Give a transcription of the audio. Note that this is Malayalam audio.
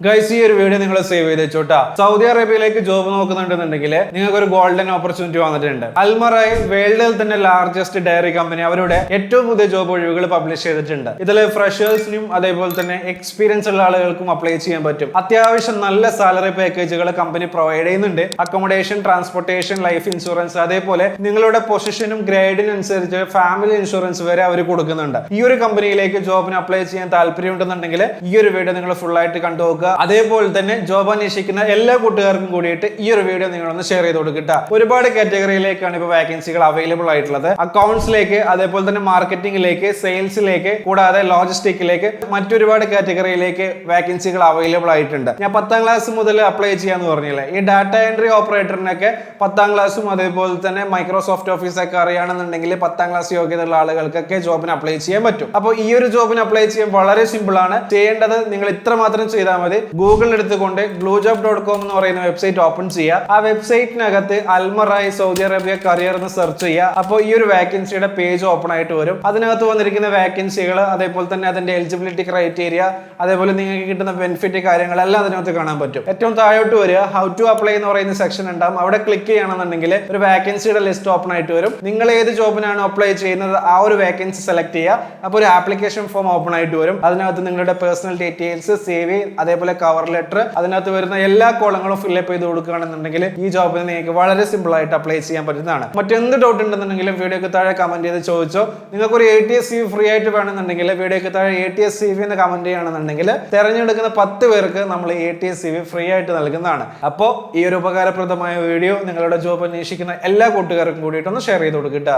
ഗൈസ് ഈ ഒരു വീഡിയോ നിങ്ങൾ സേവ് ചെയ്ത് വെച്ചോട്ടാ. സൗദി അറേബ്യയിലേക്ക് ജോബ് നോക്കുന്നുണ്ടെന്നുണ്ടെങ്കിൽ നിങ്ങൾക്ക് ഒരു ഗോൾഡൻ ഓപ്പർച്യൂണിറ്റി വന്നിട്ടുണ്ട്. അൽമറായി വേൾഡിൽ തന്നെ ലാർജസ്റ്റ് ഡയറി കമ്പനി അവരുടെ ഏറ്റവും പുതിയ ജോബ് ഒഴിവുകൾ പബ്ലിഷ് ചെയ്തിട്ടുണ്ട്. ഇതിൽ ഫ്രഷേഴ്സിനും അതേപോലെ തന്നെ എക്സ്പീരിയൻസ് ഉള്ള ആളുകൾക്കും അപ്ലൈ ചെയ്യാൻ പറ്റും. അത്യാവശ്യം നല്ല സാലറി പാക്കേജുകൾ കമ്പനി പ്രൊവൈഡ് ചെയ്യുന്നുണ്ട്. അക്കോമഡേഷൻ, ട്രാൻസ്പോർട്ടേഷൻ, ലൈഫ് ഇൻഷുറൻസ്, അതേപോലെ നിങ്ങളുടെ പൊസിഷനും ഗ്രേഡിനും അനുസരിച്ച് ഫാമിലി ഇൻഷുറൻസ് വരെ അവർ കൊടുക്കുന്നുണ്ട്. ഈ ഒരു കമ്പനിയിലേക്ക് ജോബിന് അപ്ലൈ ചെയ്യാൻ താല്പര്യം ഉണ്ടെന്നുണ്ടെങ്കിൽ ഈ ഒരു വീഡിയോ നിങ്ങൾ ഫുൾ ആയിട്ട് കണ്ടുപോകുക. അതേപോലെ തന്നെ ജോബ് അന്വേഷിക്കുന്ന എല്ലാ കൂട്ടുകാർക്കും കൂടിയിട്ട് ഈ ഒരു വീഡിയോ നിങ്ങളൊന്ന് ഷെയർ ചെയ്ത് കൊടുക്കുക. ഒരുപാട് കാറ്റഗറിയിലേക്കാണ് ഇപ്പോൾ വാക്കൻസികൾ അവൈലബിൾ ആയിട്ടുള്ളത്. അക്കൗണ്ട്സിലേക്ക്, അതേപോലെ തന്നെ മാർക്കറ്റിംഗിലേക്ക്, സെയിൽസിലേക്ക്, കൂടാതെ ലോജിസ്റ്റിക്കിലേക്ക്, മറ്റൊരുപാട് കാറ്റഗറിയിലേക്ക് വാക്കൻസികൾ അവൈലബിൾ ആയിട്ടുണ്ട്. ഞാൻ 10ാം ക്ലാസ് മുതൽ അപ്ലൈ ചെയ്യാന്ന് പറഞ്ഞില്ലേ. ഈ ഡാറ്റ എൻട്രി ഓപ്പറേറ്ററിനൊക്കെ 10ാം ക്ലാസ്സും അതേപോലെ തന്നെ മൈക്രോസോഫ്റ്റ് ഓഫീസ് ഒക്കെ അറിയുകയാണെന്നുണ്ടെങ്കിൽ 10ാം ക്ലാസ് യോഗ്യതയുള്ള ആളുകൾക്കൊക്കെ ജോബിന് അപ്ലൈ ചെയ്യാൻ പറ്റും. അപ്പോൾ ഈ ഒരു ജോബിന് അപ്ലൈ ചെയ്യാൻ വളരെ സിമ്പിൾ ആണ്. ചെയ്യേണ്ടത് നിങ്ങൾ ഇത്ര മാത്രം ചെയ്താൽ മതി. ഗൂഗിൾ എടുത്തുകൊണ്ട് gluejob.com എന്ന് പറയുന്ന വെബ്സൈറ്റ് ഓപ്പൺ ചെയ്യുക. ആ വെബ്സൈറ്റിനകത്ത് അൽമറായി സൗദി അറേബ്യ കരിയർ എന്ന് സെർച്ച് ചെയ്യുക. അപ്പോൾ ഈ ഒരു വാക്കൻസിയുടെ പേജ് ഓപ്പൺ ആയിട്ട് വരും. അതിനകത്ത് വന്നിരിക്കുന്ന വാക്കൻസികൾ, അതേപോലെ തന്നെ അതിന്റെ എലിജിബിലിറ്റി ക്രൈറ്റീരിയ, അതേപോലെ നിങ്ങൾക്ക് കിട്ടുന്ന ബെനിഫിറ്റ് കാര്യങ്ങളെല്ലാം അതിനകത്ത് കാണാൻ പറ്റും. ഏറ്റവും താഴോട്ട് വരിക ഹൗ ടു അപ്ലൈ എന്ന് പറയുന്ന സെക്ഷൻ ഉണ്ടാവും. അവിടെ ക്ലിക്ക് ചെയ്യണമെന്നുണ്ടെങ്കിൽ ഒരു വാക്കൻസിയുടെ ലിസ്റ്റ് ഓപ്പൺ ആയിട്ട് വരും. നിങ്ങൾ ഏത് ജോബിനാണ് അപ്ലൈ ചെയ്യുന്നത് ആ ഒരു വാക്കൻസി സെലക്ട് ചെയ്യുക. അപ്പോൾ ഒരു ആപ്ലിക്കേഷൻ ഫോം ഓപ്പൺ ആയിട്ട് വരും. അതിനകത്ത് നിങ്ങളുടെ പേഴ്സണൽ ഡീറ്റെയിൽസ്, CV, അതേപോലെ കവർ ലെറ്റർ, അതിനകത്ത് വരുന്ന എല്ലാ കോളങ്ങളും ഫില്ലപ്പ് ചെയ്ത് കൊടുക്കുകയാണെന്നുണ്ടെങ്കിൽ ഈ ജോബിന് നിങ്ങൾക്ക് വളരെ സിമ്പിൾ ആയിട്ട് അപ്ലൈ ചെയ്യാൻ പറ്റുന്നതാണ്. മറ്റെന്ത് ഡൗട്ട് ഉണ്ടെന്നുണ്ടെങ്കിലും വീഡിയോക്ക് താഴെ കമന്റ് ചെയ്ത് ചോദിച്ചോ. നിങ്ങൾക്ക് ഒരു ATS CV ഫ്രീ ആയിട്ട് വേണമെന്നുണ്ടെങ്കിൽ വീഡിയോക്ക് താഴെ ATS CV എന്ന് കമന്റ് ചെയ്യുകയാണെന്നുണ്ടെങ്കിൽ തിരഞ്ഞെടുക്കുന്ന 10 പേർക്ക് നമ്മൾ ATS CV ഫ്രീ ആയിട്ട് നൽകുന്നതാണ്. അപ്പോൾ ഈ ഒരു ഉപകാരപ്രദമായ വീഡിയോ നിങ്ങളുടെ ജോബ് അന്വേഷിക്കുന്ന എല്ലാ കൂട്ടുകാർക്കും കൂടിയിട്ടൊന്ന് ഷെയർ ചെയ്ത് കൊടുക്കുക.